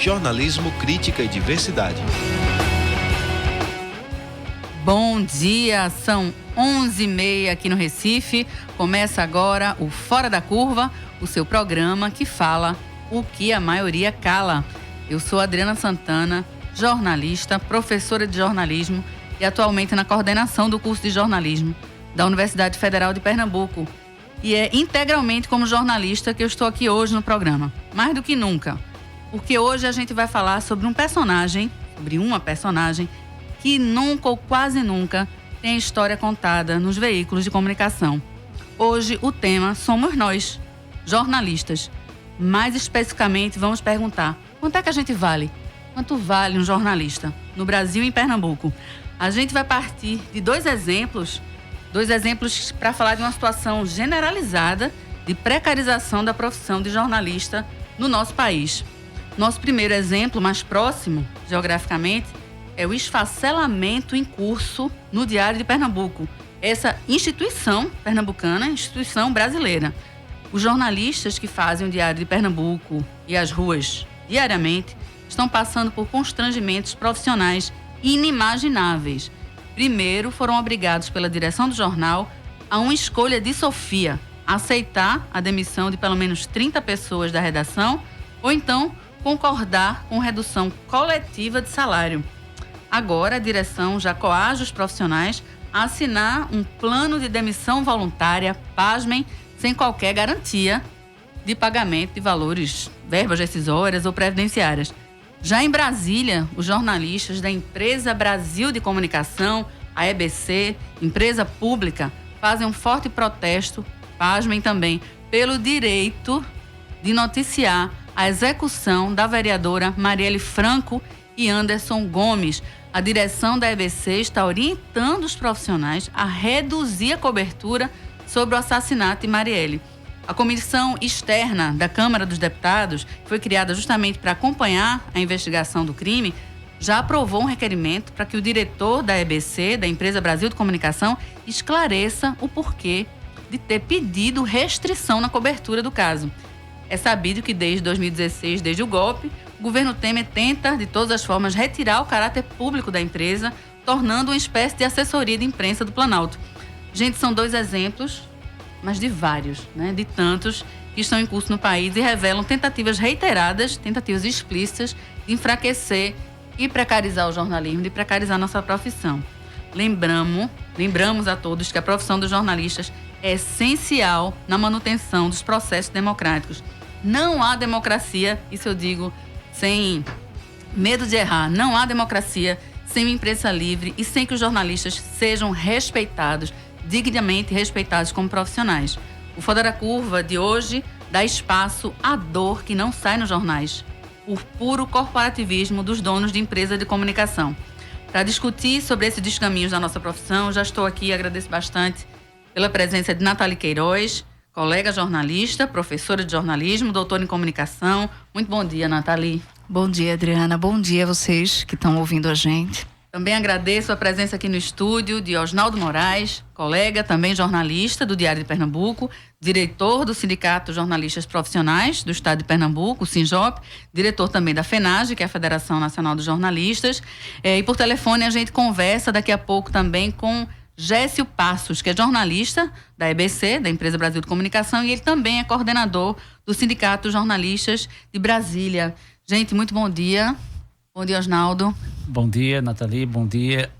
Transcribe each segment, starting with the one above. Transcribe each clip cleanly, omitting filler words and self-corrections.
jornalismo, crítica e diversidade. Bom dia, são 11h30 aqui no Recife. Começa agora o Fora da Curva, o seu programa que fala o que a maioria cala. Eu sou Adriana Santana, jornalista, professora de jornalismo e atualmente na coordenação do curso de jornalismo da Universidade Federal de Pernambuco. E é integralmente como jornalista que eu estou aqui hoje no programa. Mais do que nunca. Porque hoje a gente vai falar sobre uma personagem que nunca ou quase nunca tem história contada nos veículos de comunicação. Hoje o tema somos nós, jornalistas. Mais especificamente vamos perguntar, quanto é que a gente vale? Quanto vale um jornalista no Brasil e em Pernambuco? A gente vai partir de dois exemplos para falar de uma situação generalizada de precarização da profissão de jornalista no nosso país. Nosso primeiro exemplo, mais próximo geograficamente, é o esfacelamento em curso no Diário de Pernambuco. Essa instituição pernambucana, instituição brasileira. Os jornalistas que fazem o Diário de Pernambuco e as ruas diariamente estão passando por constrangimentos profissionais inimagináveis. Primeiro, foram obrigados pela direção do jornal a uma escolha de Sofia, aceitar a demissão de pelo menos 30 pessoas da redação ou então concordar com redução coletiva de salário. Agora, a direção já coage os profissionais a assinar um plano de demissão voluntária, pasmem, sem qualquer garantia de pagamento de valores, verbas rescisórias ou previdenciárias. Já em Brasília, os jornalistas da Empresa Brasil de Comunicação, a EBC, empresa pública, fazem um forte protesto, pasmem também, pelo direito de noticiar a execução da vereadora Marielle Franco e Anderson Gomes. A direção da EBC está orientando os profissionais a reduzir a cobertura sobre o assassinato de Marielle. A comissão externa da Câmara dos Deputados, que foi criada justamente para acompanhar a investigação do crime, já aprovou um requerimento para que o diretor da EBC, da Empresa Brasil de Comunicação, esclareça o porquê de ter pedido restrição na cobertura do caso. É sabido que desde 2016, desde o golpe, o governo Temer tenta, de todas as formas, retirar o caráter público da empresa, tornando uma espécie de assessoria de imprensa do Planalto. Gente, são dois exemplos, mas de vários, de tantos que estão em curso no país e revelam tentativas reiteradas, tentativas explícitas de enfraquecer e precarizar o jornalismo, de precarizar nossa profissão. Lembramos a todos que a profissão dos jornalistas é essencial na manutenção dos processos democráticos. Não há democracia, isso eu digo sem medo de errar, não há democracia sem uma imprensa livre e sem que os jornalistas sejam respeitados, dignamente respeitados como profissionais. O Fora da Curva de hoje dá espaço à dor que não sai nos jornais, por puro corporativismo dos donos de empresa de comunicação. Para discutir sobre esses descaminhos da nossa profissão, já estou aqui e agradeço bastante pela presença de Nathalie Queiroz, colega jornalista, professora de jornalismo, doutora em comunicação. Muito bom dia, Nathalie. Bom dia, Adriana. Bom dia a vocês que estão ouvindo a gente. Também agradeço a presença aqui no estúdio de Osnaldo Moraes, colega, também jornalista do Diário de Pernambuco, diretor do Sindicato de Jornalistas Profissionais do Estado de Pernambuco, o SINJOP, diretor também da FENAGE, que é a Federação Nacional dos Jornalistas. E por telefone a gente conversa daqui a pouco também com Gécio Passos, que é jornalista da EBC, da Empresa Brasil de Comunicação, e ele também é coordenador do Sindicato de Jornalistas de Brasília. Gente, muito bom dia. Bom dia, Osnaldo. Bom dia, Nathalie. Bom dia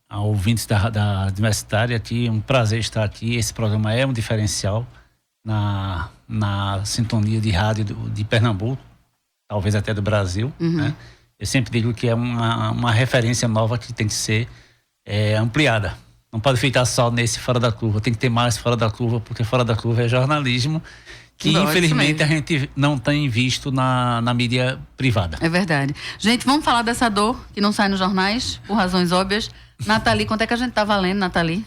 a ouvintes da Universitária aqui. Um prazer estar aqui. Esse programa é um diferencial na sintonia de rádio de Pernambuco, talvez até do Brasil. Né? Eu sempre digo que é uma referência nova que tem que ser ampliada. Não pode ficar só nesse Fora da Curva. Tem que ter mais Fora da Curva, porque Fora da Curva é jornalismo que infelizmente a gente não tem visto na mídia privada. É verdade. Gente, vamos falar dessa dor que não sai nos jornais, por razões óbvias. Nathalie, quanto é que a gente está valendo, Nathalie?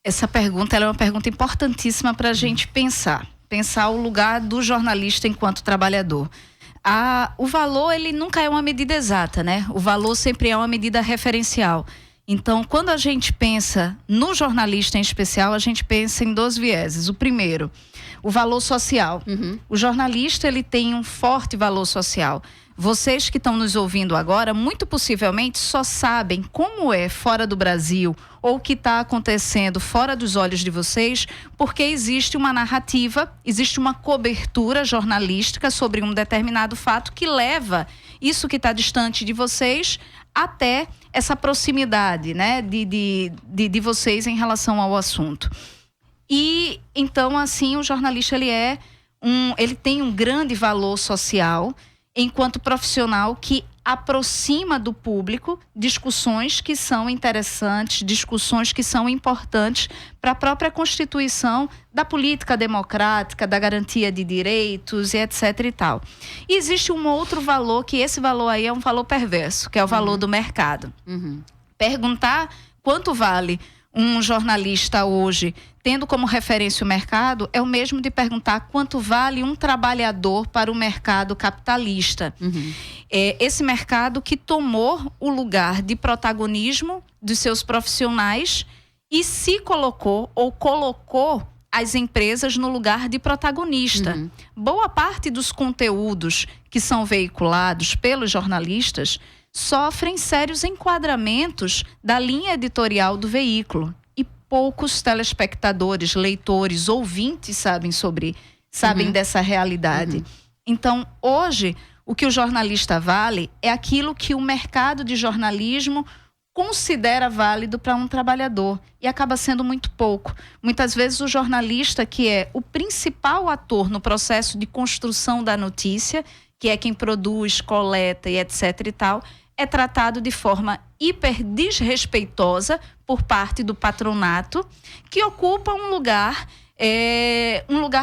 Essa pergunta ela é uma pergunta importantíssima para a gente pensar o lugar do jornalista enquanto trabalhador. O valor, ele nunca é uma medida exata, né? O valor sempre é uma medida referencial. Então, quando a gente pensa no jornalista em especial, a gente pensa em dois vieses. O primeiro, O valor social. O jornalista, ele tem um forte valor social. Vocês que estão nos ouvindo agora, muito possivelmente só sabem como é fora do Brasil ou o que está acontecendo fora dos olhos de vocês, porque existe uma narrativa, existe uma cobertura jornalística sobre um determinado fato que leva isso que está distante de vocês até essa proximidade, né, de vocês em relação ao assunto. E então, assim, o jornalista ele tem um grande valor social enquanto profissional que aproxima do público discussões que são interessantes, discussões que são importantes para a própria constituição da política democrática, da garantia de direitos e etc e tal. E existe um outro valor, que esse valor aí é um valor perverso, que é o valor do mercado. Perguntar quanto vale um jornalista hoje, tendo como referência o mercado, é o mesmo de perguntar quanto vale um trabalhador para o mercado capitalista. Esse mercado que tomou o lugar de protagonismo dos seus profissionais e se colocou ou colocou as empresas no lugar de protagonista. Boa parte dos conteúdos que são veiculados pelos jornalistas sofrem sérios enquadramentos da linha editorial do veículo. E poucos telespectadores, leitores, ouvintes sabem dessa realidade. Então, hoje, o que o jornalista vale é aquilo que o mercado de jornalismo considera válido para um trabalhador. E acaba sendo muito pouco. Muitas vezes o jornalista, que é o principal ator no processo de construção da notícia, que é quem produz, coleta e etc e tal, é tratado de forma hiper desrespeitosa por parte do patronato, que ocupa um lugar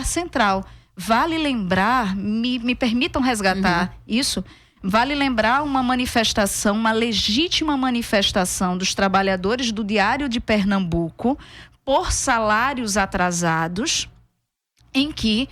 central. Vale lembrar, me permitam resgatar isso, vale lembrar uma manifestação, uma legítima manifestação dos trabalhadores do Diário de Pernambuco por salários atrasados, em que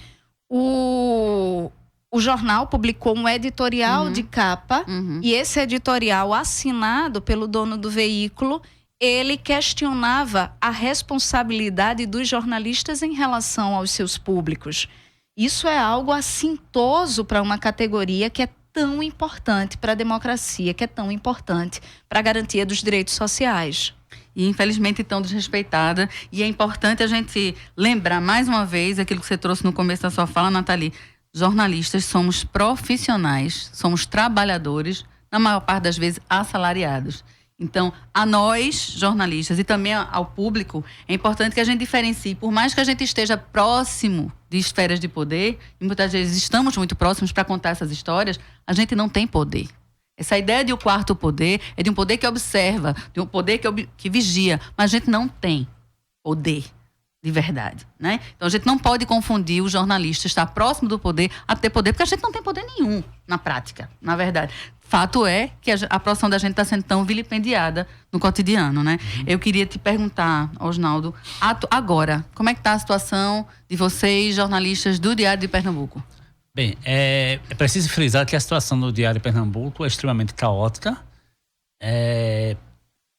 o jornal publicou um editorial de capa e esse editorial, assinado pelo dono do veículo, ele questionava a responsabilidade dos jornalistas em relação aos seus públicos. Isso é algo assintoso para uma categoria que é tão importante para a democracia, que é tão importante para a garantia dos direitos sociais. E infelizmente tão desrespeitada. E é importante a gente lembrar mais uma vez aquilo que você trouxe no começo da sua fala, Nathalie. Jornalistas somos profissionais, somos trabalhadores, na maior parte das vezes assalariados. Então, a nós, jornalistas, e também ao público, é importante que a gente diferencie. Por mais que a gente esteja próximo de esferas de poder, e muitas vezes estamos muito próximos para contar essas histórias, a gente não tem poder. Essa ideia de o quarto poder é de um poder que observa, de um poder que vigia, mas a gente não tem poder de verdade, né? Então a gente não pode confundir o jornalista estar próximo do poder a ter poder, porque a gente não tem poder nenhum na prática, na verdade. Fato é que a profissão da gente está sendo tão vilipendiada no cotidiano, né? Eu queria te perguntar, Osnaldo, agora, como é que está a situação de vocês, jornalistas do Diário de Pernambuco? Bem, é preciso frisar que a situação do Diário de Pernambuco é extremamente caótica.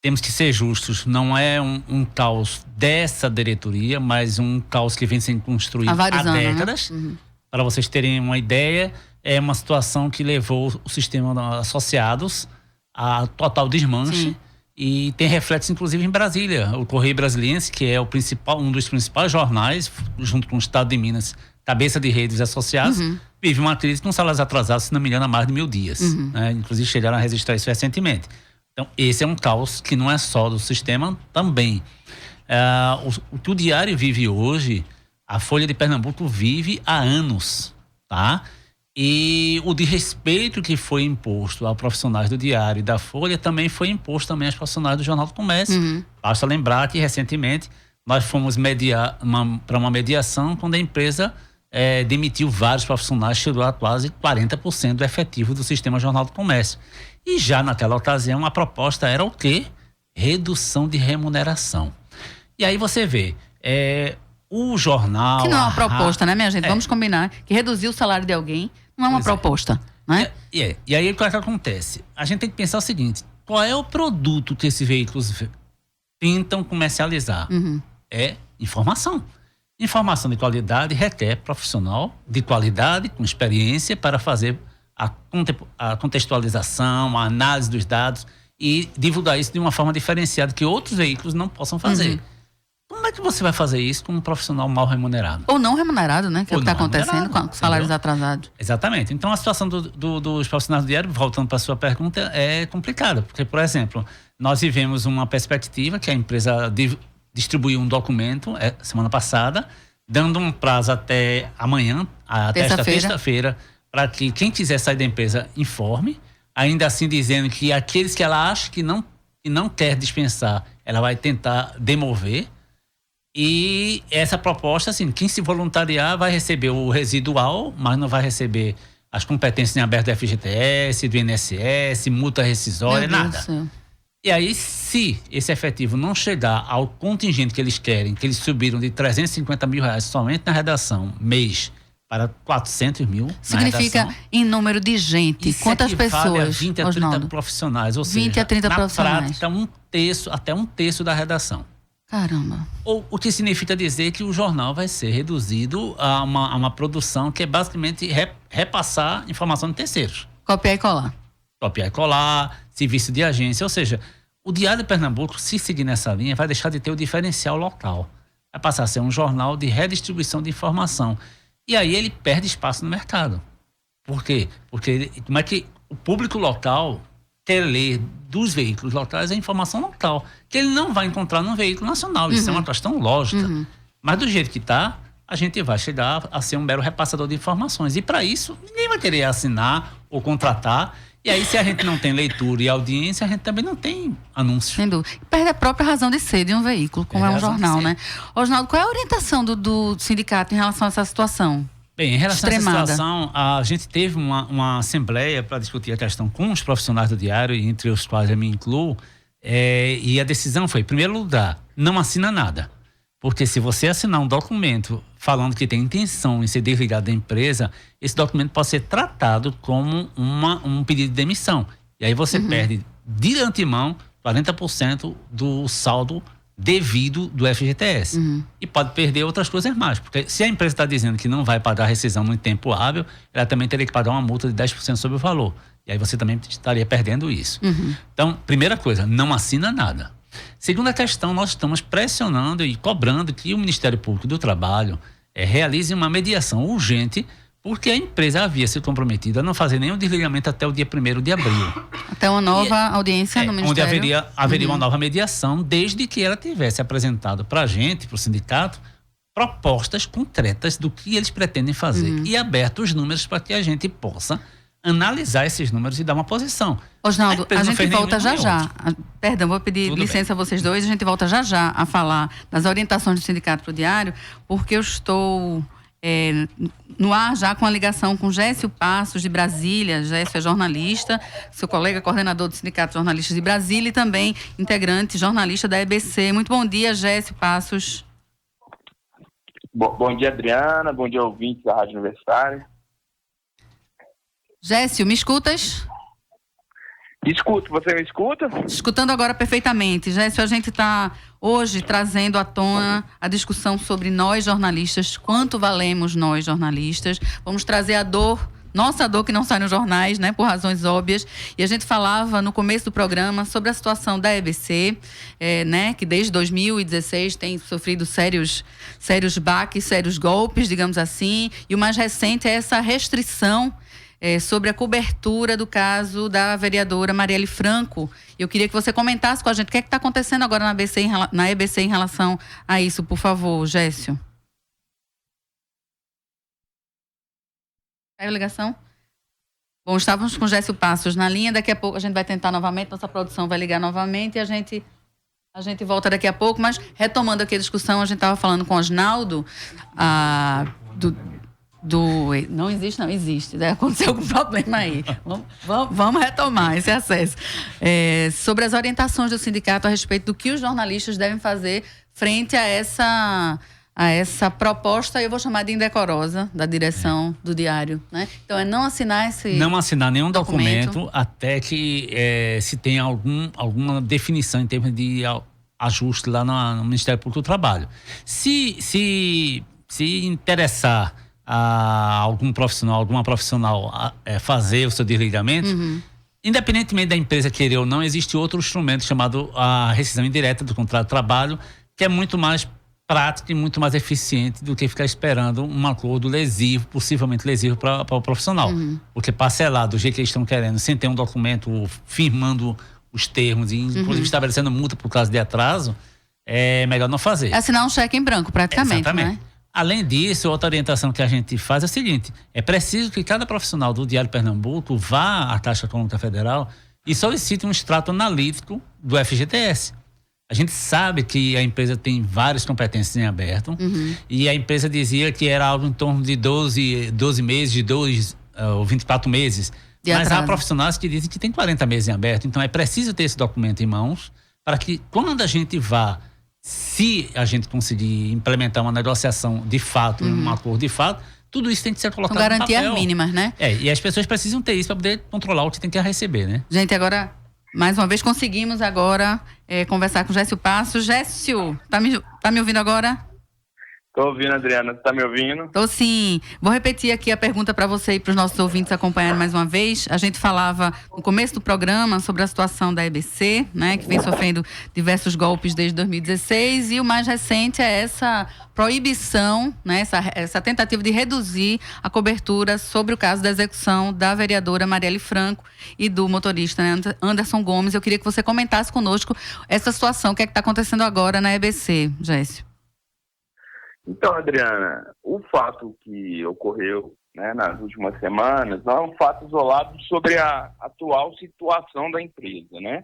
Temos que ser justos, não é um caos dessa diretoria, mas um caos que vem sendo construído há décadas. Né? Para vocês terem uma ideia, é uma situação que levou o sistema associados a total desmanche. Sim. E tem reflexos, inclusive, em Brasília. O Correio Brasiliense, que é um dos principais jornais, junto com o Estado de Minas, cabeça de redes associadas, vive uma crise com salários atrasados, se não me engano, há mais de 1000 dias. Né? Inclusive, chegaram a registrar isso recentemente. Então, esse é um caos que não é só do sistema, também. O que o Diário vive hoje, a Folha de Pernambuco vive há anos, tá? E o desrespeito que foi imposto aos profissionais do Diário e da Folha também foi imposto também aos profissionais do Jornal do Comércio. Basta lembrar que, recentemente, nós fomos para uma mediação quando a empresa demitiu vários profissionais, chegou a quase 40% do efetivo do sistema Jornal do Comércio. E já naquela ocasião a proposta era o quê? Redução de remuneração. E aí você vê, o jornal... Que não é uma proposta, né, minha gente? Vamos combinar que reduzir o salário de alguém não é uma proposta, né? E aí o que acontece? A gente tem que pensar o seguinte, qual é o produto que esses veículos tentam comercializar? É informação. Informação de qualidade requer profissional de qualidade, com experiência, para fazer a contextualização, a análise dos dados e divulgar isso de uma forma diferenciada que outros veículos não possam fazer. Como é que você vai fazer isso com um profissional mal remunerado? Ou não remunerado, né? Que é o que está acontecendo com salários atrasados. Exatamente. Então, a situação dos profissionais do diário, voltando para a sua pergunta, é complicada. Porque, por exemplo, nós vivemos uma perspectiva que a empresa distribuiu um documento semana passada, dando um prazo até amanhã, até esta terça-feira, para que quem quiser sair da empresa informe, ainda assim dizendo que aqueles que ela acha que não quer dispensar, ela vai tentar demover. E essa proposta, assim, quem se voluntariar vai receber o residual, mas não vai receber as competências em aberto do FGTS, do INSS, multa rescisória, nada. E aí, se esse efetivo não chegar ao contingente que eles querem, que eles subiram de 350 mil reais somente na redação, mês, para 400 mil significa na redação, em número de gente. Quantas pessoas? 20 a 30 profissionais, ou 20 seja, a 30 na profissionais. prática, até um terço da redação. Caramba. O que significa dizer que o jornal vai ser reduzido a uma produção que é basicamente repassar informação de terceiros. Copiar e colar. Copiar e colar, serviço de agência. Ou seja, o Diário de Pernambuco, se seguir nessa linha, vai deixar de ter o diferencial local. Vai passar a ser um jornal de redistribuição de informação. E aí ele perde espaço no mercado. Por quê? Porque como é que o público local quer ler dos veículos locais a informação local, que ele não vai encontrar no veículo nacional. Isso é uma questão lógica. Mas do jeito que está, a gente vai chegar a ser um mero repassador de informações. E para isso, ninguém vai querer assinar ou contratar. E aí, se a gente não tem leitura e audiência, a gente também não tem anúncio. Sem dúvida. Perde a própria razão de ser de um veículo, como é um jornal, né? Osnaldo, qual é a orientação do sindicato em relação a essa situação? Bem, em relação a essa situação, a gente teve uma assembleia para discutir a questão com os profissionais do diário, entre os quais eu me incluo, e a decisão foi, em primeiro lugar, não assina nada. Porque se você assinar um documento falando que tem intenção em ser desligado da empresa, esse documento pode ser tratado como um pedido de demissão. E aí você perde, de antemão, 40% do saldo devido do FGTS. E pode perder outras coisas mais. Porque se a empresa está dizendo que não vai pagar a rescisão no tempo hábil, ela também teria que pagar uma multa de 10% sobre o valor. E aí você também estaria perdendo isso. Então, primeira coisa, não assina nada. Segunda questão, nós estamos pressionando e cobrando que o Ministério Público do Trabalho realize uma mediação urgente, porque a empresa havia se comprometido a não fazer nenhum desligamento até o dia 1º de abril. Até uma nova audiência no Ministério. Onde haveria uma nova mediação, desde que ela tivesse apresentado para a gente, para o sindicato, propostas concretas do que eles pretendem fazer e aberto os números para que a gente possa analisar esses números e dar uma posição. Osnaldo, a gente volta já. Perdão, vou pedir licença a vocês dois, a gente volta já a falar das orientações do sindicato para o diário, porque eu estou no ar já com a ligação com Gécio Passos de Brasília. Gécio é jornalista, seu colega coordenador do Sindicato de Jornalistas de Brasília e também integrante jornalista da EBC. Muito bom dia, Gécio Passos. Bom dia, Adriana. Bom dia, ouvintes da Rádio Universitária. Gécio, me escutas? Escuto, você me escuta? Escutando agora perfeitamente. Gécio, a gente está hoje trazendo à tona a discussão sobre nós jornalistas, quanto valemos nós jornalistas. Vamos trazer a dor, nossa dor que não sai nos jornais, né, por razões óbvias. E a gente falava no começo do programa sobre a situação da EBC, né, que desde 2016 tem sofrido sérios baques, sérios golpes, digamos assim. E o mais recente é essa restrição sobre a cobertura do caso da vereadora Marielle Franco. Eu queria que você comentasse com a gente o que é que está acontecendo agora na EBC em relação a isso, por favor, Gécio. Caiu a ligação? Bom, estávamos com o Gécio Passos na linha, daqui a pouco a gente vai tentar novamente, nossa produção vai ligar novamente e a gente volta daqui a pouco, mas retomando aqui a discussão, a gente estava falando com o Osnaldo, não existe, não existe. Aconteceu algum problema aí. Vamos retomar esse acesso. Sobre as orientações do sindicato a respeito do que os jornalistas devem fazer frente a essa proposta, eu vou chamar de indecorosa, da direção do diário, né? Então, não assinar nenhum documento até que se tenha alguma definição em termos de ajuste lá no Ministério Público do Trabalho. Se interessar a alguma profissional fazer o seu desligamento, independentemente da empresa querer ou não, existe outro instrumento chamado a rescisão indireta do contrato de trabalho, que é muito mais prático e muito mais eficiente do que ficar esperando um acordo lesivo, possivelmente lesivo para o profissional. Porque parcelar do jeito que eles estão querendo, sem ter um documento firmando os termos e inclusive estabelecendo multa por causa de atraso, é melhor não fazer. É assinar um cheque em branco, praticamente, exatamente, né? Além disso, outra orientação que a gente faz é o seguinte: é preciso que cada profissional do Diário Pernambuco vá à Caixa Econômica Federal e solicite um extrato analítico do FGTS. A gente sabe que a empresa tem várias competências em aberto e a empresa dizia que era algo em torno de 12 meses, ou 24 meses. Mas há profissionais que dizem que tem 40 meses em aberto. Então é preciso ter esse documento em mãos para que quando a gente vá, se a gente conseguir implementar uma negociação de fato, um acordo de fato, tudo isso tem que ser colocado no papel. Garantias mínimas, né? E as pessoas precisam ter isso para poder controlar o que tem que receber, né? Gente, agora, mais uma vez, conseguimos agora conversar com o Gécio Passos. Gécio, tá me ouvindo agora? Tô ouvindo, Adriana. Você tá me ouvindo? Tô sim. Vou repetir aqui a pergunta para você e para os nossos ouvintes acompanharem mais uma vez. A gente falava no começo do programa sobre a situação da EBC, né, que vem sofrendo diversos golpes desde 2016, e o mais recente é essa proibição, né, essa tentativa de reduzir a cobertura sobre o caso da execução da vereadora Marielle Franco e do motorista, né, Anderson Gomes. Eu queria que você comentasse conosco essa situação, o que é que está acontecendo agora na EBC, Gécio. Então, Adriana, o fato que ocorreu, né, nas últimas semanas não é um fato isolado sobre a atual situação da empresa, né?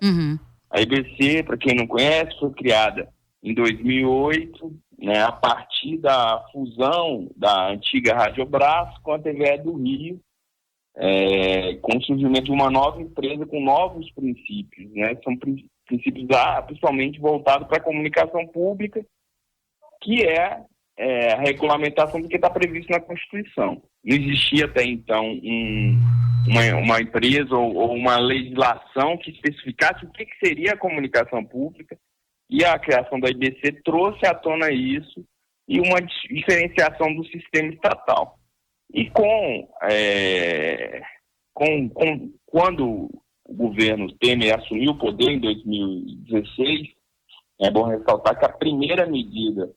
A EBC, para quem não conhece, foi criada em 2008, né, a partir da fusão da antiga Radiobras com a TVE do Rio, com o surgimento de uma nova empresa com novos princípios, né? São princípios principalmente voltados para a comunicação pública, que é a regulamentação do que está previsto na Constituição. Não existia até então uma empresa ou uma legislação que especificasse o que seria a comunicação pública, e a criação da EBC trouxe à tona isso e uma diferenciação do sistema estatal. E quando o governo Temer assumiu o poder em 2016, é bom ressaltar que a primeira medida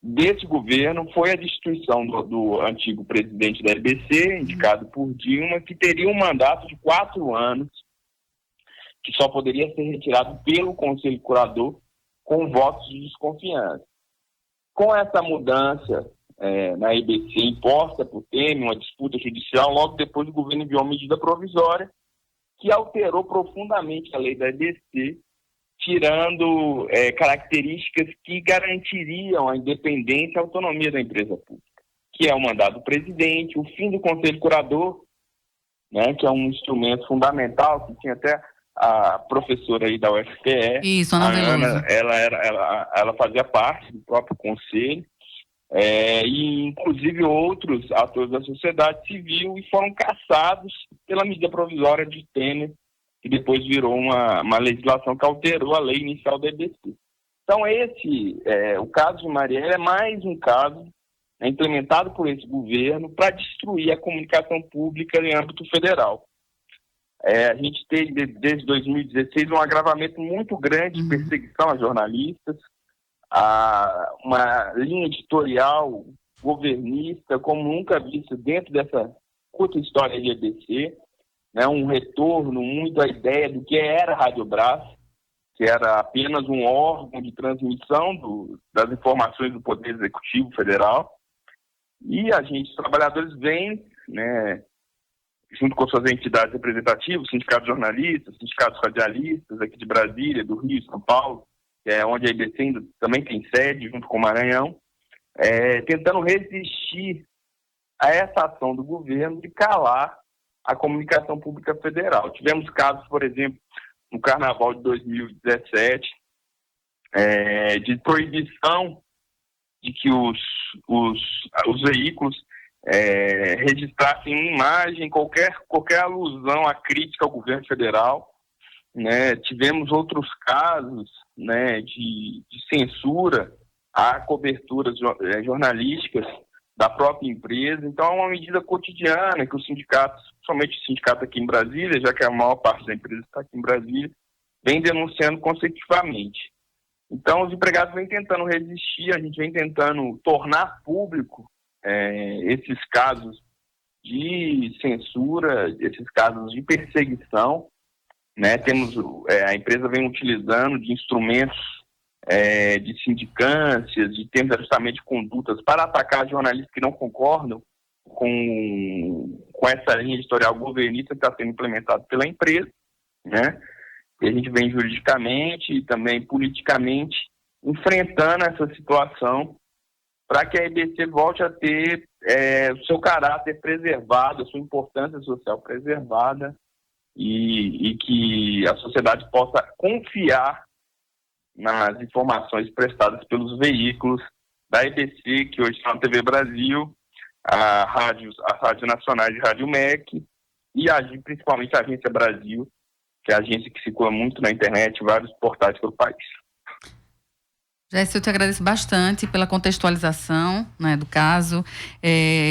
desse governo foi a destituição do antigo presidente da EBC, indicado por Dilma, que teria um mandato de 4 anos, que só poderia ser retirado pelo Conselho Curador com votos de desconfiança. Com essa mudança na EBC imposta por Temer, uma disputa judicial, logo depois o governo enviou uma medida provisória que alterou profundamente a lei da EBC, tirando características que garantiriam a independência e a autonomia da empresa pública, que é o mandato do presidente, o fim do Conselho Curador, né, que é um instrumento fundamental, que tinha até a professora aí da UFPE, isso, Ana Veloso. Ela fazia parte do próprio conselho, e inclusive outros atores da sociedade civil, e foram cassados pela medida provisória de Temer, que depois virou uma legislação que alterou a lei inicial da EBC. Então o caso de Marielle é mais um caso implementado por esse governo para destruir a comunicação pública em âmbito federal. A gente teve, desde 2016, um agravamento muito grande de perseguição a jornalistas, uma linha editorial governista como nunca visto dentro dessa curta história de EBC, né, um retorno muito à ideia do que era a Radiobras, que era apenas um órgão de transmissão das informações do Poder Executivo Federal. E os trabalhadores vêm, né, junto com suas entidades representativas, sindicatos jornalistas, sindicatos radialistas aqui de Brasília, do Rio, São Paulo, que é onde a EBC ainda também tem sede, junto com o Maranhão, tentando resistir a essa ação do governo de calar a comunicação pública federal. Tivemos casos, por exemplo, no Carnaval de 2017, de proibição de que os veículos registrassem em imagem qualquer alusão à crítica ao governo federal, né? Tivemos outros casos né, de censura a coberturas jornalísticas da própria empresa. Então, é uma medida cotidiana que os sindicatos, principalmente o sindicato aqui em Brasília, já que a maior parte da empresa está aqui em Brasília, vem denunciando consecutivamente. Então, os empregados vêm tentando resistir, a gente vem tentando tornar público esses casos de censura, esses casos de perseguição, né? A empresa vem utilizando de instrumentos de sindicâncias, de termos de ajustamento de condutas para atacar jornalistas que não concordam com essa linha editorial governista que está sendo implementada pela empresa, né? E a gente vem juridicamente e também politicamente enfrentando essa situação para que a EBC volte a ter o seu caráter preservado, a sua importância social preservada e que a sociedade possa confiar nas informações prestadas pelos veículos da EBC, que hoje está na TV Brasil, as rádios nacionais de Rádio MEC e principalmente a Agência Brasil, que é a agência que circula muito na internet, vários portais pelo país. Jéssica, eu te agradeço bastante pela contextualização, né, do caso.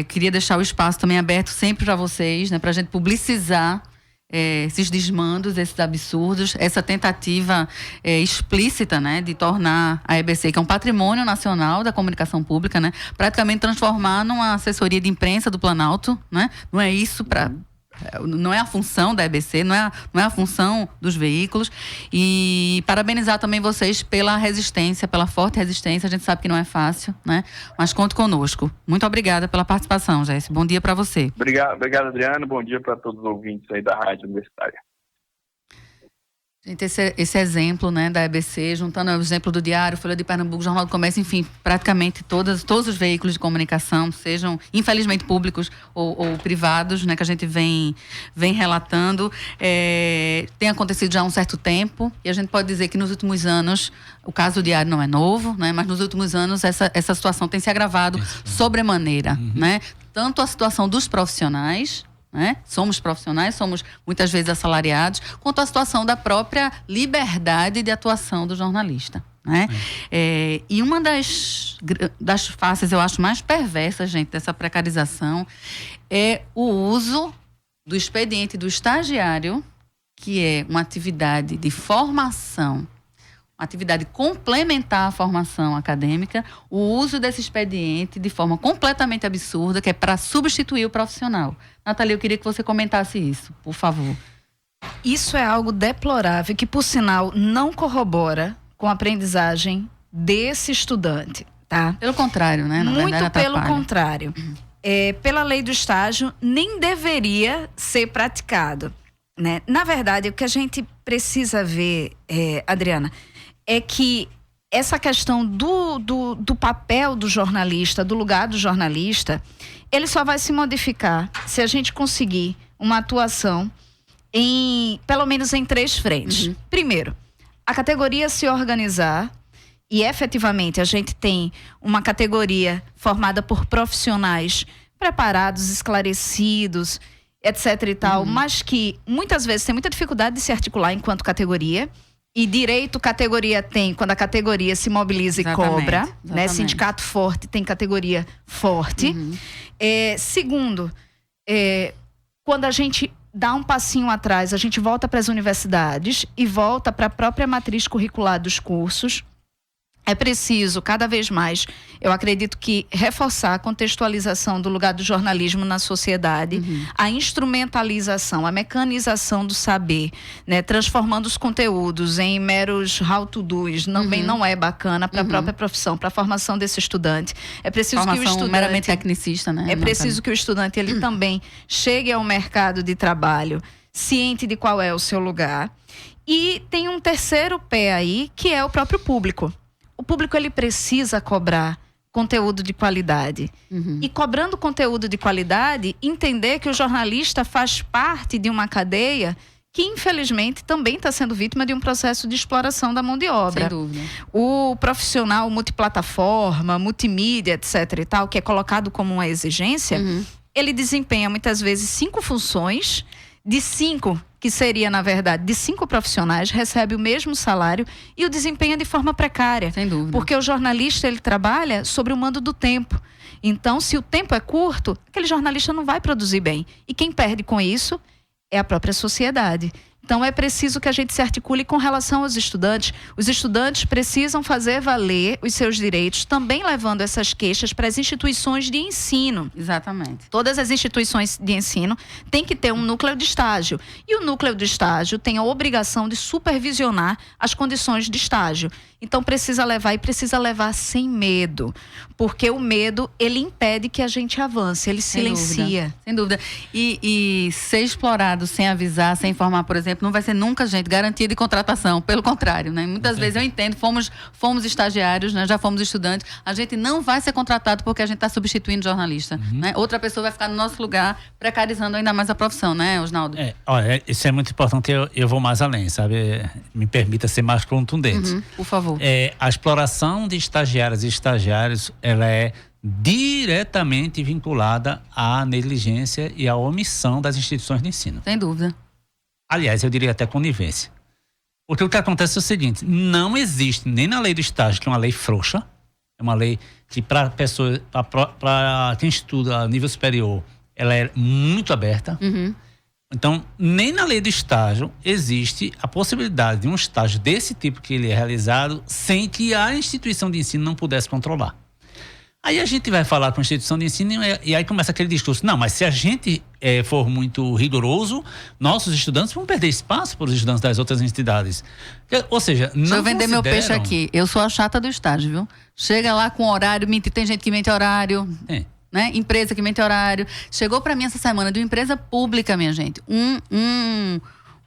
Queria deixar o espaço também aberto sempre para vocês, né, para a gente publicizar esses desmandos, esses absurdos, essa tentativa explícita, né, de tornar a EBC, que é um patrimônio nacional da comunicação pública, né, praticamente transformar numa assessoria de imprensa do Planalto, né? Não é isso não é a função da EBC, não é a função dos veículos. E parabenizar também vocês pela resistência, pela forte resistência. A gente sabe que não é fácil, né? Mas conte conosco. Muito obrigada pela participação, Jéssica. Bom dia para você. Obrigado, Adriano. Bom dia para todos os ouvintes aí da Rádio Universitária. Gente, esse exemplo, né, da EBC, juntando o exemplo do Diário, Folha de Pernambuco, Jornal do Comércio, enfim, praticamente todos os veículos de comunicação, sejam infelizmente públicos ou privados, né, que a gente vem relatando, tem acontecido já há um certo tempo, e a gente pode dizer que nos últimos anos, o caso do Diário não é novo, né, mas nos últimos anos essa situação tem se agravado sobremaneira, né, tanto a situação dos profissionais, né? Somos profissionais, somos muitas vezes assalariados, quanto a situação da própria liberdade de atuação do jornalista, né? E uma das faces, eu acho, mais perversas, gente, dessa precarização é o uso do expediente do estagiário, que é uma atividade de formação, uma atividade complementar à formação acadêmica, o uso desse expediente de forma completamente absurda, que é para substituir o profissional. Nathalie, eu queria que você comentasse isso, por favor. Isso é algo deplorável, que, por sinal, não corrobora com a aprendizagem desse estudante, tá? Pelo contrário, né? Muito pelo contrário. Pela lei do estágio, nem deveria ser praticado, né? Na verdade, o que a gente precisa ver, Adriana, é que essa questão do papel do jornalista, do lugar do jornalista, ele só vai se modificar se a gente conseguir uma atuação pelo menos em 3 frentes. Uhum. Primeiro, a categoria se organizar e efetivamente a gente tem uma categoria formada por profissionais preparados, esclarecidos, etc e tal, mas que muitas vezes tem muita dificuldade de se articular enquanto categoria. E direito categoria tem quando a categoria se mobiliza e cobra, né? Sindicato forte tem categoria forte. Uhum. Segundo, quando a gente dá um passinho atrás, a gente volta para as universidades e volta para a própria matriz curricular dos cursos. É preciso, cada vez mais, eu acredito que reforçar a contextualização do lugar do jornalismo na sociedade, a instrumentalização, a mecanização do saber, né, transformando os conteúdos em meros how-to-dos, também não é bacana para a própria profissão, para a formação desse estudante. É preciso que o estudante meramente tecnicista, né? É preciso que o estudante ele também chegue ao mercado de trabalho ciente de qual é o seu lugar. E tem um terceiro pé aí, que é o próprio público. O público ele precisa cobrar conteúdo de qualidade. E cobrando conteúdo de qualidade, entender que o jornalista faz parte de uma cadeia que, infelizmente, também está sendo vítima de um processo de exploração da mão de obra. Sem dúvida. O profissional multiplataforma, multimídia, etc. e tal, que é colocado como uma exigência, ele desempenha muitas vezes 5 funções de 5, que seria, na verdade, de 5 profissionais, recebe o mesmo salário e o desempenha de forma precária. Sem dúvida. Porque o jornalista, ele trabalha sobre o mando do tempo. Então, se o tempo é curto, aquele jornalista não vai produzir bem. E quem perde com isso é a própria sociedade. Então, é preciso que a gente se articule com relação aos estudantes. Os estudantes precisam fazer valer os seus direitos, também levando essas queixas para as instituições de ensino. Exatamente. Todas as instituições de ensino têm que ter um núcleo de estágio. E o núcleo de estágio tem a obrigação de supervisionar as condições de estágio. Então, precisa levar sem medo. Porque o medo, ele impede que a gente avance, ele silencia. Sem dúvida. E ser explorado sem avisar, sem informar, por exemplo, não vai ser nunca, gente, garantia de contratação. Pelo contrário, né? Muitas vezes eu entendo, fomos estagiários, né? Já fomos estudantes. A gente não vai ser contratado porque a gente está substituindo jornalista. Né? Outra pessoa vai ficar no nosso lugar, precarizando ainda mais a profissão, né, Osnaldo? Olha, isso é muito importante, eu vou mais além, sabe? Me permita ser mais contundente. Por favor. A exploração de estagiárias e estagiários, ela é diretamente vinculada à negligência e à omissão das instituições de ensino. Sem dúvida. Aliás, eu diria até conivência. Porque o que acontece é o seguinte, não existe nem na lei do estágio, que é uma lei frouxa, é uma lei que para quem estuda a nível superior, ela é muito aberta. Então, nem na lei do estágio existe a possibilidade de um estágio desse tipo que ele é realizado sem que a instituição de ensino não pudesse controlar. Aí a gente vai falar com a instituição de ensino e aí começa aquele discurso. Não, mas se a gente for muito rigoroso, nossos estudantes vão perder espaço para os estudantes das outras entidades. Ou seja, não Deixa eu vender meu consideram... peixe aqui. Eu sou a chata do estágio, viu? Chega lá com horário, tem gente que mente horário. Né? Empresa que mente horário. Chegou para mim essa semana de uma empresa pública, minha gente,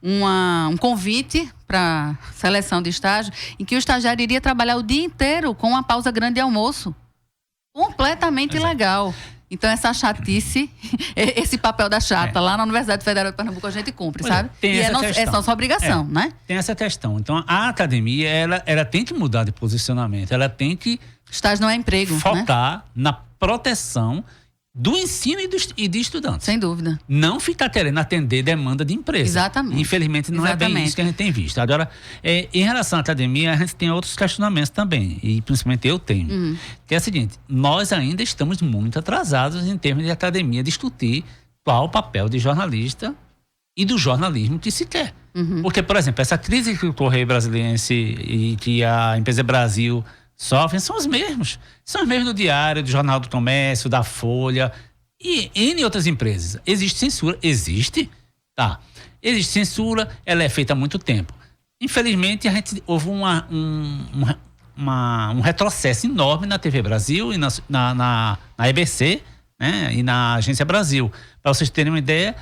um convite para seleção de estágio em que o estagiário iria trabalhar o dia inteiro com uma pausa grande de almoço. Completamente ilegal. Então, essa chatice, esse papel da chata lá na Universidade Federal de Pernambuco, a gente cumpre, sabe? Tem essa questão. É nossa obrigação, né? Tem essa questão. Então, a academia, ela tem que mudar de posicionamento. Ela tem que... Estágio não é emprego, focar, né, na proteção do ensino e de estudantes. Sem dúvida. Não ficar querendo atender demanda de empresa. Exatamente. Infelizmente, não é bem isso que a gente tem visto. Agora, em relação à academia, a gente tem outros questionamentos também. E principalmente eu tenho. Que é o seguinte, nós ainda estamos muito atrasados em termos de academia discutir qual o papel de jornalista e do jornalismo que se quer. Porque, por exemplo, essa crise que o Correio Brasiliense e que a Empresa Brasil sofrem são os mesmos. São os mesmos do Diário, do Jornal do Comércio, da Folha e N outras empresas. Existe censura? Existe. Tá. Existe censura, ela é feita há muito tempo. Infelizmente, houve um retrocesso enorme na TV Brasil e na EBC, né, e na Agência Brasil. Para vocês terem uma ideia,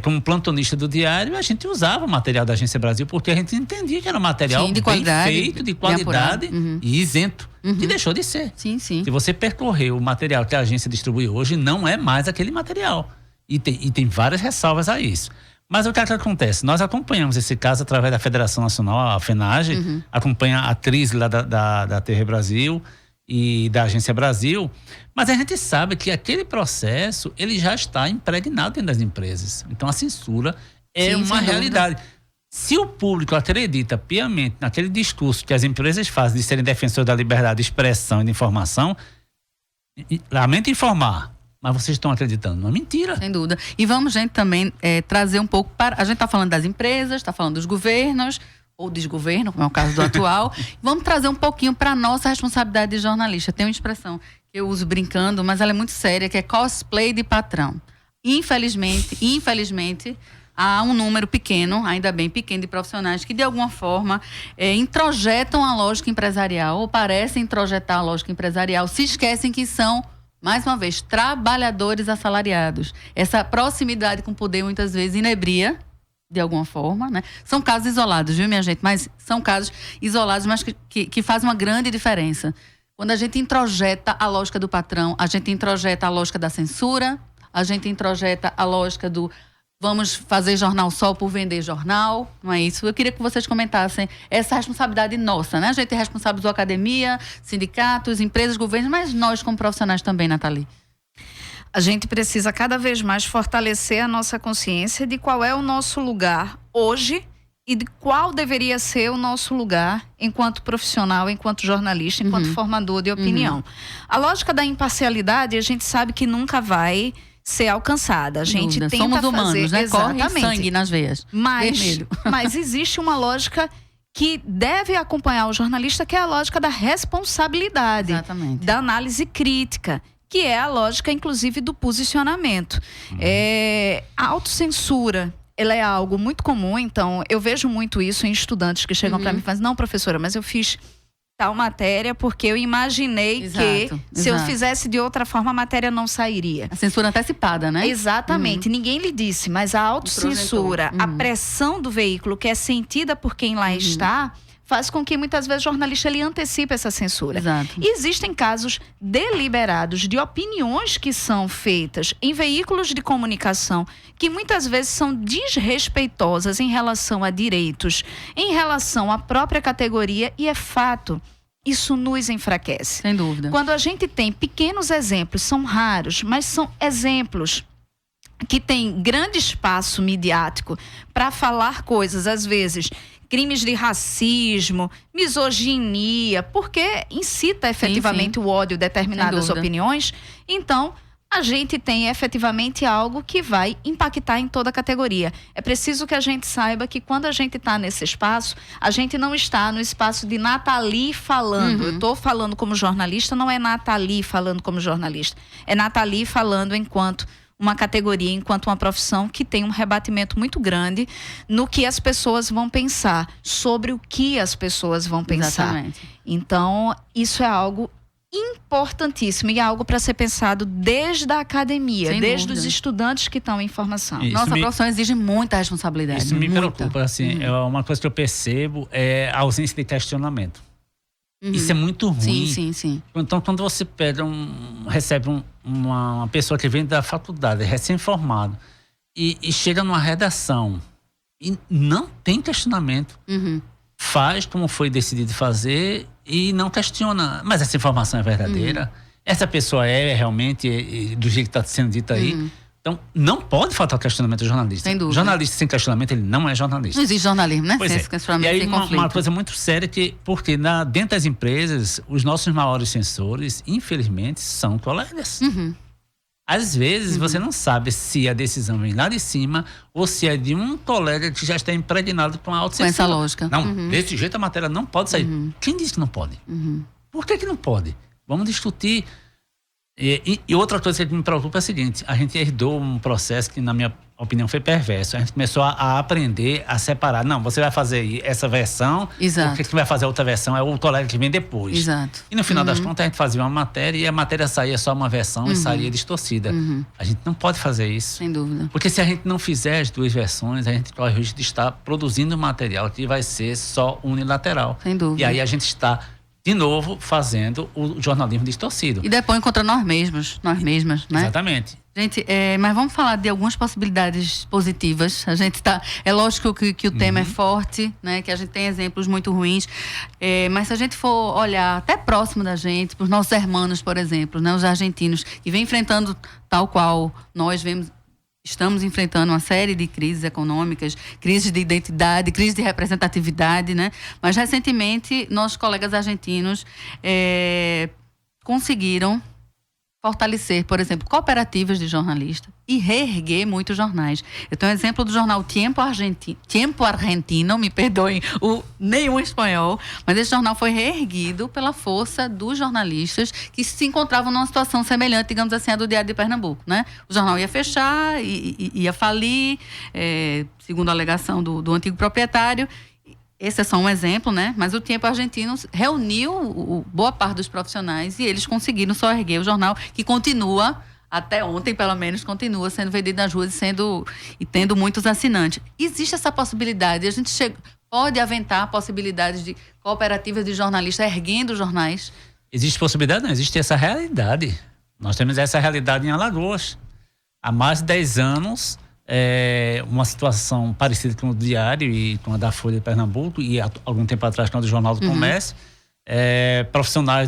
como plantonista do Diário, a gente usava o material da Agência Brasil porque a gente entendia que era material de qualidade, bem feito, de qualidade e isento. Que deixou de ser. Sim. Se você percorrer o material que a agência distribui hoje, não é mais aquele material. E tem várias ressalvas a isso. Mas o que acontece? Nós acompanhamos esse caso através da Federação Nacional, a FENAGE, acompanha a atriz lá da TV Brasil e da Agência Brasil, mas a gente sabe que aquele processo, ele já está impregnado dentro das empresas. Então, a censura é uma realidade. Se o público acredita piamente naquele discurso que as empresas fazem de serem defensores da liberdade de expressão e de informação, lamento informar, mas vocês estão acreditando numa mentira. Sem dúvida. E vamos, gente, também trazer um pouco para... A gente está falando das empresas, está falando dos governos, ou desgoverno, como é o caso do atual. Vamos trazer um pouquinho para a nossa responsabilidade de jornalista. Tem uma expressão que eu uso brincando, mas ela é muito séria, que é cosplay de patrão. Infelizmente, há um número pequeno, ainda bem pequeno, de profissionais que, de alguma forma, introjetam a lógica empresarial, ou parecem introjetar a lógica empresarial, se esquecem que são, mais uma vez, trabalhadores assalariados. Essa proximidade com o poder, muitas vezes, inebria, de alguma forma, né? São casos isolados, viu, minha gente? Mas são casos isolados, mas que fazem uma grande diferença. Quando a gente introjeta a lógica do patrão, a gente introjeta a lógica da censura, a gente introjeta a lógica do vamos fazer jornal só por vender jornal, não é isso? Eu queria que vocês comentassem essa responsabilidade nossa, né? A gente é responsável da academia, sindicatos, empresas, governos, mas nós como profissionais também, Nathalie. A gente precisa cada vez mais fortalecer a nossa consciência de qual é o nosso lugar hoje e de qual deveria ser o nosso lugar enquanto profissional, enquanto jornalista, enquanto formador de opinião. A lógica da imparcialidade, a gente sabe que nunca vai ser alcançada. A gente tenta Somos humanos, fazer... né? Exatamente. Corre sangue nas veias. Mas existe uma lógica que deve acompanhar o jornalista, que é a lógica da responsabilidade, Exatamente. da análise crítica, que é a lógica, inclusive, do posicionamento. A autocensura, ela é algo muito comum, então eu vejo muito isso em estudantes que chegam para mim e falam, não, professora, mas eu fiz tal matéria porque eu imaginei que se eu fizesse de outra forma a matéria não sairia. A censura antecipada, né? Exatamente, ninguém lhe disse, mas a autocensura, a pressão do veículo que é sentida por quem lá está, faz com que muitas vezes o jornalista ele antecipe essa censura. Exato. E existem casos deliberados de opiniões que são feitas em veículos de comunicação que muitas vezes são desrespeitosas em relação a direitos, em relação à própria categoria, e é fato. Isso nos enfraquece. Sem dúvida. Quando a gente tem pequenos exemplos, são raros, mas são exemplos que têm grande espaço midiático para falar coisas, às vezes, crimes de racismo, misoginia, porque incita efetivamente o ódio a determinadas opiniões. Então, a gente tem efetivamente algo que vai impactar em toda a categoria. É preciso que a gente saiba que quando a gente está nesse espaço, a gente não está no espaço de Nathalie falando. Eu estou falando como jornalista, não é Nathalie falando como jornalista. É Nathalie falando enquanto uma categoria, enquanto uma profissão que tem um rebatimento muito grande no que as pessoas vão pensar, sobre o que as pessoas vão pensar. Exatamente. Então, isso é algo importantíssimo e é algo para ser pensado desde a academia, Sem desde dúvida. os estudantes que estão em formação. Isso Nossa, a me- profissão exige muita responsabilidade. Isso me muita. preocupa, assim, é uma coisa que eu percebo é a ausência de questionamento. Isso é muito ruim. Sim. Então, quando você recebe uma pessoa que vem da faculdade, recém-formado, e chega numa redação e não tem questionamento, faz como foi decidido fazer e não questiona. Mas essa informação é verdadeira? Essa pessoa é realmente do jeito que está sendo dito aí? Então, não pode faltar o questionamento do jornalista. Sem dúvida. Jornalista sem questionamento, ele não é jornalista. Não existe jornalismo, né? Pois Sem é. esse questionamento, E aí sem uma conflito. coisa muito séria porque dentro das empresas, os nossos maiores censores, infelizmente, são colegas. Às vezes você não sabe se a decisão vem lá de cima ou se é de um colega que já está impregnado com a autocensura. Com essa lógica. Não, desse jeito a matéria não pode sair. Quem disse que não pode? Por que não pode? Vamos discutir. E outra coisa que me preocupa é a seguinte: a gente herdou um processo que, na minha opinião, foi perverso. A gente começou a aprender a separar. Não, você vai fazer essa versão, Exato. porque quem vai fazer a outra versão é o colega que vem depois. Exato. E no final das contas, a gente fazia uma matéria e a matéria saía só uma versão e saía distorcida. A gente não pode fazer isso. Sem dúvida. Porque se a gente não fizer as duas versões, a gente corre o risco de estar produzindo um material que vai ser só unilateral. Sem dúvida. E aí a gente está, de novo, fazendo o jornalismo distorcido. E depois contra nós mesmas, né? Exatamente. Gente, mas vamos falar de algumas possibilidades positivas. A gente tá. É lógico que o tema é forte, né? Que a gente tem exemplos muito ruins. Mas se a gente for olhar até próximo da gente, para os nossos irmãos, por exemplo, né? Os argentinos, que vem enfrentando tal qual nós estamos enfrentando uma série de crises econômicas, crises de identidade, crises de representatividade, né? Mas recentemente, nossos colegas argentinos conseguiram fortalecer, por exemplo, cooperativas de jornalistas e reerguer muitos jornais. Eu tenho um exemplo do jornal Tiempo Argentino, me perdoem nenhum espanhol, mas esse jornal foi reerguido pela força dos jornalistas que se encontravam numa situação semelhante, digamos assim, à do Diário de Pernambuco, né? O jornal ia fechar, ia falir, segundo a alegação do antigo proprietário. Esse é só um exemplo, né? Mas o Tiempo Argentino reuniu boa parte dos profissionais e eles conseguiram só erguer o jornal, que continua, até ontem pelo menos, continua sendo vendido nas ruas e tendo muitos assinantes. Existe essa possibilidade, a gente pode aventar possibilidades de cooperativas de jornalistas erguendo jornais. Existe possibilidade? Não, existe essa realidade. Nós temos essa realidade em Alagoas. Há mais de 10 anos... uma situação parecida com o Diário e com a da Folha de Pernambuco e há algum tempo atrás com a do Jornal do Comércio, profissionais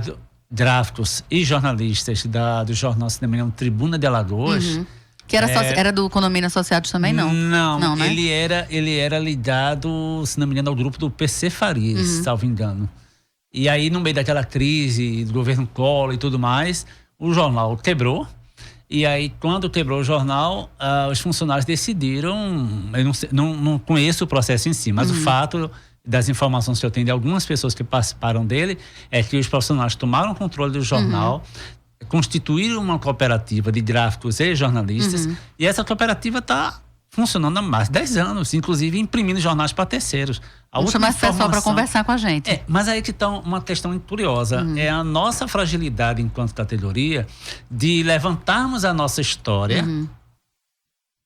gráficos e jornalistas do jornal, se não me engano, Tribuna de Alagoas. Que era do Condomínio Associados também, não? Não, né? ele era ligado, se não me engano, ao grupo do PC Farias, salvo engano. E aí, no meio daquela crise do governo Collor e tudo mais, o jornal quebrou. E aí, quando quebrou o jornal, os funcionários decidiram... Eu não conheço o processo em si, mas o fato das informações que eu tenho de algumas pessoas que participaram dele é que os profissionais tomaram o controle do jornal, constituíram uma cooperativa de gráficos e jornalistas, e essa cooperativa está funcionando há mais de 10 anos, inclusive imprimindo jornais para terceiros. Vamos chamar esse pessoal para conversar com a gente. Mas aí que está uma questão curiosa. É a nossa fragilidade enquanto categoria de levantarmos a nossa história,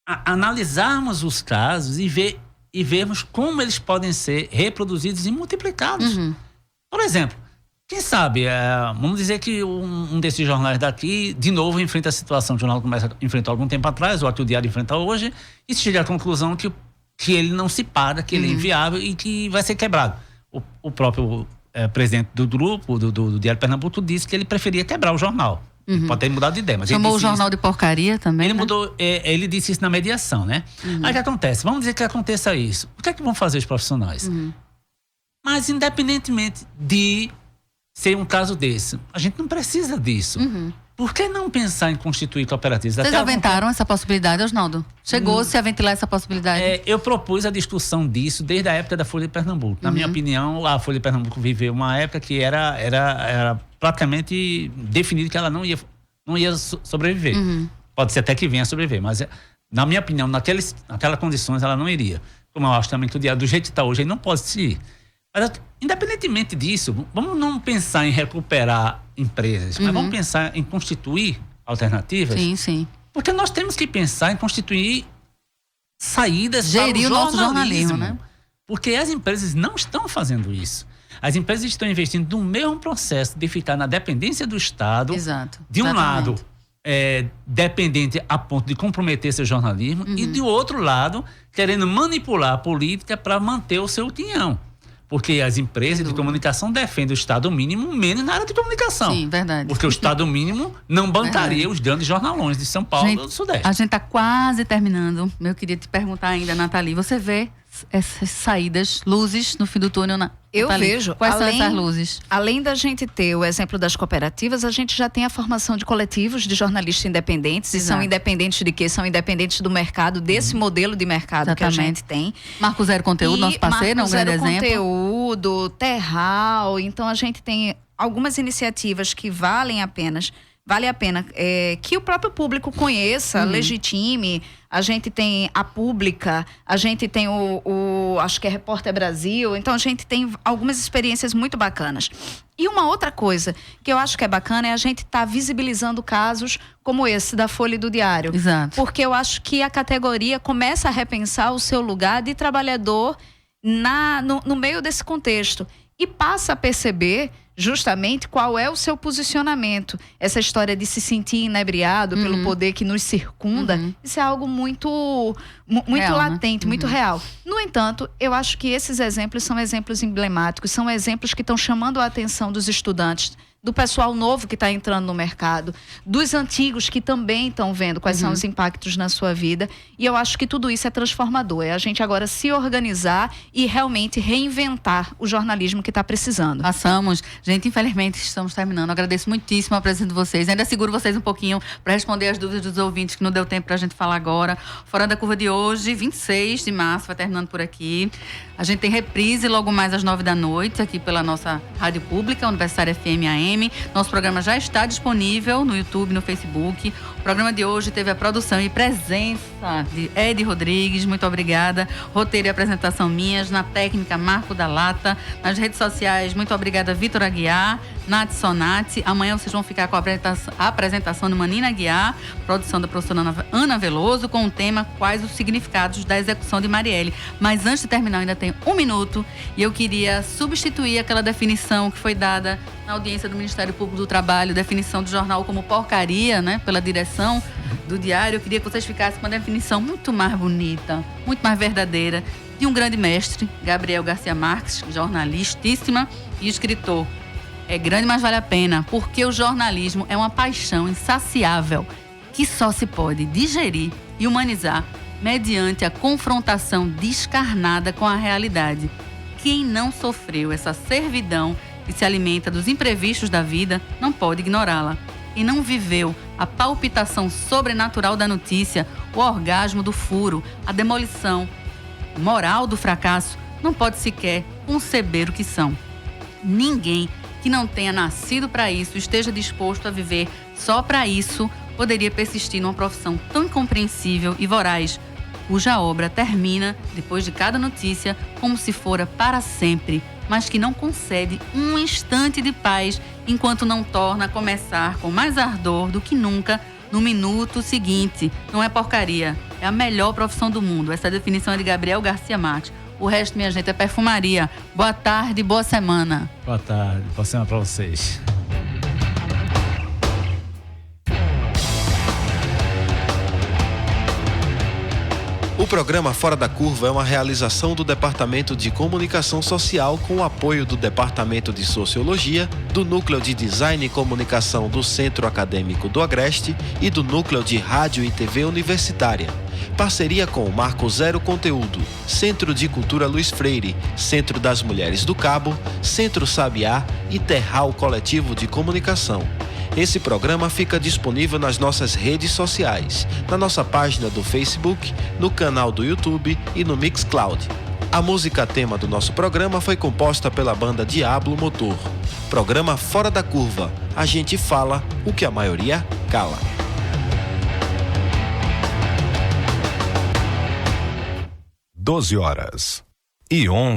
analisarmos os casos e vermos como eles podem ser reproduzidos e multiplicados. Por exemplo, quem sabe, vamos dizer que um desses jornais daqui, de novo, enfrenta a situação que o jornal começa a enfrentar algum tempo atrás, ou que o Diário enfrenta hoje, e chega à conclusão que ele não se paga, que ele é inviável e que vai ser quebrado. O próprio presidente do grupo, do Diário Pernambuco, disse que ele preferia quebrar o jornal. Pode ter mudado de ideia. Mas chamou o jornal de porcaria também, Ele né? mudou, ele disse isso na mediação, né? Aí o que acontece? Vamos dizer que aconteça isso. O que é que vão fazer os profissionais? Mas independentemente de ser um caso desse, a gente não precisa disso. Por que não pensar em constituir cooperativas? Vocês aventaram essa possibilidade, Osnaldo? Chegou-se a ventilar essa possibilidade? Eu propus a discussão disso desde a época da Folha de Pernambuco. Na minha opinião, a Folha de Pernambuco viveu uma época que era praticamente definido que ela não ia sobreviver. Pode ser até que venha a sobreviver, mas na minha opinião, naquelas condições ela não iria. Como eu acho também que o Diário, do jeito que está hoje, ele não pode se ir. Mas, independentemente disso, vamos não pensar em recuperar empresas, mas vamos pensar em constituir alternativas. Sim. Porque nós temos que pensar em constituir saídas gerir para o nosso jornalismo, né? Porque as empresas não estão fazendo isso. As empresas estão investindo no mesmo processo de ficar na dependência do Estado. Exato. De um lado, dependente a ponto de comprometer seu jornalismo, e de outro lado, querendo manipular a política para manter o seu quinhão. Porque as empresas de comunicação defendem o Estado mínimo menos na área de comunicação. Sim, verdade. Porque o Estado mínimo não bancaria os grandes jornalões de São Paulo e do Sudeste. A gente está quase terminando. Eu queria te perguntar ainda, Nathalie, você vê essas saídas, luzes no fim do túnel? Eu Nathalie, vejo. quais são essas luzes? Além da gente ter o exemplo das cooperativas, a gente já tem a formação de coletivos de jornalistas independentes. Exato. E são independentes de quê? São independentes do mercado, desse modelo de mercado que a gente tem. Marco Zero Conteúdo, nosso parceiro, Marco um grande Zero exemplo. Conteúdo, Terral. Então a gente tem algumas iniciativas que vale a pena que o próprio público conheça, legitime. A gente tem a Pública, a gente tem acho que é Repórter Brasil. Então a gente tem algumas experiências muito bacanas. E uma outra coisa que eu acho que é bacana é a gente estar visibilizando casos como esse da Folha e do Diário. Exato. Porque eu acho que a categoria começa a repensar o seu lugar de trabalhador no meio desse contexto. E passa a perceber justamente qual é o seu posicionamento. Essa história de se sentir inebriado pelo poder que nos circunda, isso é algo muito real, latente, muito real. No entanto, eu acho que esses exemplos são exemplos emblemáticos, são exemplos que estão chamando a atenção dos estudantes, do pessoal novo que está entrando no mercado, dos antigos que também estão vendo quais são os impactos na sua vida. E eu acho que tudo isso é transformador. É a gente agora se organizar e realmente reinventar o jornalismo que está precisando. Passamos. Gente, infelizmente estamos terminando. Agradeço muitíssimo a presença de vocês. Ainda seguro vocês um pouquinho para responder as dúvidas dos ouvintes que não deu tempo para a gente falar agora. Fora da Curva de hoje, 26 de março, vai terminando por aqui. A gente tem reprise logo mais às 9 da noite aqui pela nossa Rádio Pública, Universitária FM AM. Nosso programa já está disponível no YouTube, no Facebook. O programa de hoje teve a produção e presença de Edi Rodrigues, muito obrigada. Roteiro e apresentação minhas, na técnica Marco da Lata, nas redes sociais, muito obrigada Vitor Aguiar, Nath Sonati. Amanhã vocês vão ficar com a apresentação do Manina Aguiar, produção da professora Ana Veloso, com o tema Quais os significados da execução de Marielle. Mas antes de terminar, ainda tem 1 minuto e eu queria substituir aquela definição que foi dada na audiência do Ministério Público do Trabalho, definição do jornal como porcaria, né, pela direção do Diário. Eu queria que vocês ficassem com uma definição muito mais bonita, muito mais verdadeira, de um grande mestre, Gabriel Garcia Marques, jornalistíssima e escritor. É grande, mas vale a pena, porque o jornalismo é uma paixão insaciável que só se pode digerir e humanizar mediante a confrontação descarnada com a realidade. Quem não sofreu essa servidão e se alimenta dos imprevistos da vida não pode ignorá-la. Quem não viveu a palpitação sobrenatural da notícia, o orgasmo do furo, a demolição moral do fracasso, não pode sequer conceber o que são. Ninguém que não tenha nascido para isso, esteja disposto a viver só para isso, poderia persistir numa profissão tão incompreensível e voraz, cuja obra termina, depois de cada notícia, como se fora para sempre, mas que não concede um instante de paz enquanto não torna a começar com mais ardor do que nunca no minuto seguinte. Não é porcaria, é a melhor profissão do mundo. Essa definição é de Gabriel Garcia Marques. O resto, minha gente, é perfumaria. Boa tarde, boa semana. Boa tarde, boa semana para vocês. O programa Fora da Curva é uma realização do Departamento de Comunicação Social com o apoio do Departamento de Sociologia, do Núcleo de Design e Comunicação do Centro Acadêmico do Agreste e do Núcleo de Rádio e TV Universitária. Parceria com o Marco Zero Conteúdo, Centro de Cultura Luiz Freire, Centro das Mulheres do Cabo, Centro Sabiá e Terral Coletivo de Comunicação. Esse programa fica disponível nas nossas redes sociais, na nossa página do Facebook, no canal do YouTube e no Mixcloud. A música tema do nosso programa foi composta pela banda Diablo Motor. Programa Fora da Curva. A gente fala o que a maioria cala. 12 horas e 11